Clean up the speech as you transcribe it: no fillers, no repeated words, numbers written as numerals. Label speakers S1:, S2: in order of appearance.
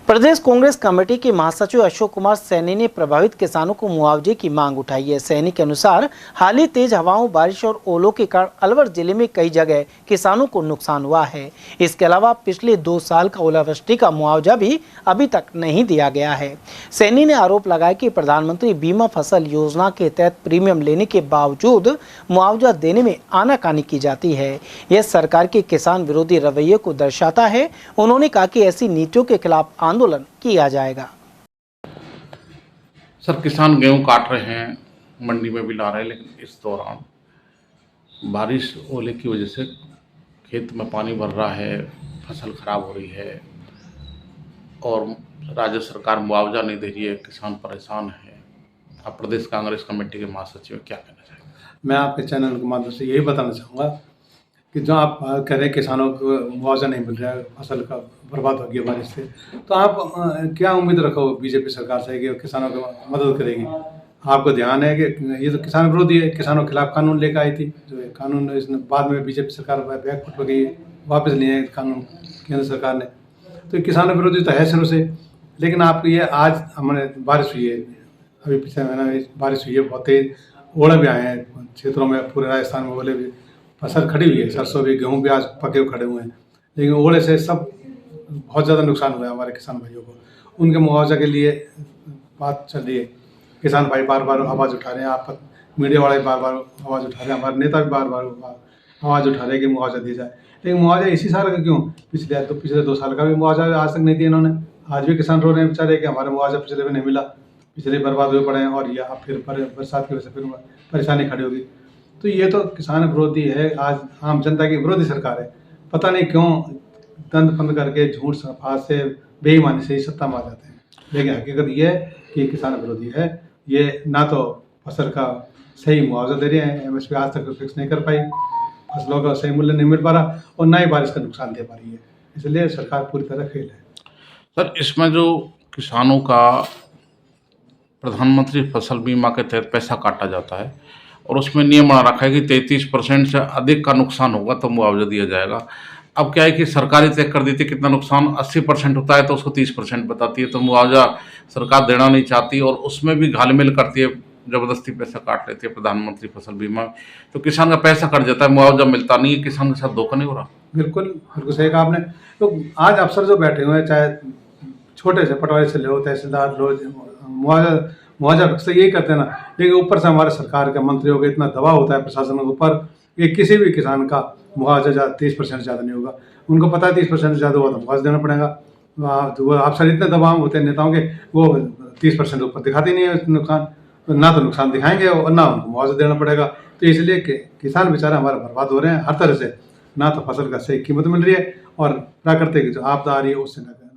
S1: प्रदेश Congress committee के महासचिव अशोक कुमार सैनी ने प्रभावित किसानों को मुआवजे की मांग उठाई है। सैनी के अनुसार हाल ही तेज हवाओं, बारिश और ओलों के कारण अलवर जिले में कई जगह किसानों को नुकसान हुआ है। इसके अलावा पिछले 2 साल का ओलावृष्टि का मुआवजा भी अभी तक नहीं दिया गया है। सैनी ने आरोप लगाया कि प्रधानमंत्री बीमा फसल योजना के तहत प्रीमियम लेने के बावजूद मुआवजा देने में आनाकानी की जाती है। यह सरकार के किसान विरोधी रवैये को दर्शाता है। उन्होंने कहा कि ऐसी नीतियों के खिलाफ आंदोलन किया जाएगा।
S2: सर, किसान गेहूं काट रहे हैं, मंडी में भी ला रहे हैं, लेकिन इस दौरान बारिश ओले की वजह से खेत में पानी भर रहा है, फसल खराब हो रही है और राज्य सरकार मुआवजा नहीं दे रही है, किसान परेशान है। आप प्रदेश कांग्रेस कमेटी के महासचिव क्या कहना चाहेंगे?
S3: मैं आपके चैनल के माध्यम से यही बताना चाहूँगा कि जो आप कह रहे हैं किसानों को मुआवजा नहीं मिल रहा है, फसल का बर्बाद हो गया बारिश से, तो आप क्या उम्मीद रखो बीजेपी सरकार से कि किसानों की मदद करेगी? आपको ध्यान है कि ये तो किसान विरोधी है, किसानों के खिलाफ कानून लेकर आई थी, जो कानून इसने बाद में बीजेपी सरकार बैकफुट हो गई, वापस लिए कानून केंद्र सरकार ने, तो किसान विरोधी तो है शुरू से। लेकिन आपको ये आज हमारे बारिश हुई है, अभी पिछले महीना बारिश हुई है, बहुत तेज ओले भी आए हैं क्षेत्रों में, पूरे राजस्थान में ओले भी, फसल खड़ी हुई है, सरसों भी, गेहूँ भी आज पके हुए खड़े हुए हैं, लेकिन ओले से सब बहुत ज़्यादा नुकसान हुआ है हमारे किसान भाइयों को। उनके मुआवजा के लिए बात चल रही है, किसान भाई बार बार आवाज़ उठा रहे हैं, आप मीडिया वाले बार बार आवाज़ उठा रहे हैं, हमारे नेता भी बार बार आवाज़ उठा रहे हैं कि मुआवजा दिया जाए। लेकिन मुआवजा इसी साल का क्यों, पिछले 2 साल का भी मुआवजा आज तक नहीं दिया इन्होंने। आज भी किसान रो रहे हैं बेचारे कि हमारा मुआवजा पिछले भी नहीं मिला, पिछले बर्बाद हुए पड़े हैं और या फिर बरसात की वजह से फिर परेशानी खड़ी होगी। तो ये तो किसान विरोधी है, आज आम जनता की विरोधी सरकार है। पता नहीं क्यों दंड फंद करके झूठ सफात से बेईमानी से ही सत्ता में आ जाते हैं, लेकिन हकीकत ये है कि किसान विरोधी है। ये ना तो फसल का सही मुआवजा दे रहे हैं, एमएसपी आज तक फिक्स नहीं कर पाई, फसलों का सही मूल्य नहीं मिल पा रहा और ना ही बारिश का नुकसान दे पा रही है, इसलिए सरकार पूरी तरह फेल है।
S2: सर, इसमें जो किसानों का प्रधानमंत्री फसल बीमा के तहत पैसा काटा जाता है और उसमें नियम बना रखा है कि 33% से अधिक का नुकसान होगा तो मुआवजा दिया जाएगा। अब क्या है कि सरकारी तय कर दी थी कितना नुकसान 80% होता है तो उसको 30% बताती है, तो मुआवजा सरकार देना नहीं चाहती और उसमें भी घालमेल करती है, ज़बरदस्ती पैसा काट लेती है प्रधानमंत्री फसल बीमा, तो किसान का पैसा कट जाता है, मुआवजा मिलता नहीं है। किसान के साथ धोखा नहीं हो रहा?
S3: बिल्कुल बिल्कुल सही कहा आपने। तो आज अफसर जो बैठे हुए हैं, चाहे छोटे से पटवारी से लो, तहसीलदार लो, मुआवजा अक्सर यही करते हैं ना, लेकिन ऊपर से हमारे सरकार के मंत्रियों का इतना दबाव होता है प्रशासन के ऊपर कि किसी भी किसान का मुआवजा 30% ज़्यादा नहीं होगा। उनको पता है 30% से ज़्यादा हुआ तो मुआवजा देना पड़ेगा। वो अफसर इतने दबाव होते हैं नेताओं के, वो 30% ऊपर दिखाते नहीं है नुकसान, ना तो नुकसान दिखाएंगे और ना उनको मुआवजा देना पड़ेगा। तो इसलिए किसान बेचारे हमारे बर्बाद हो रहे हैं हर तरह से, ना तो फसल का सही कीमत मिल रही है और प्राकृतिक जो आपदा आ रही है उससे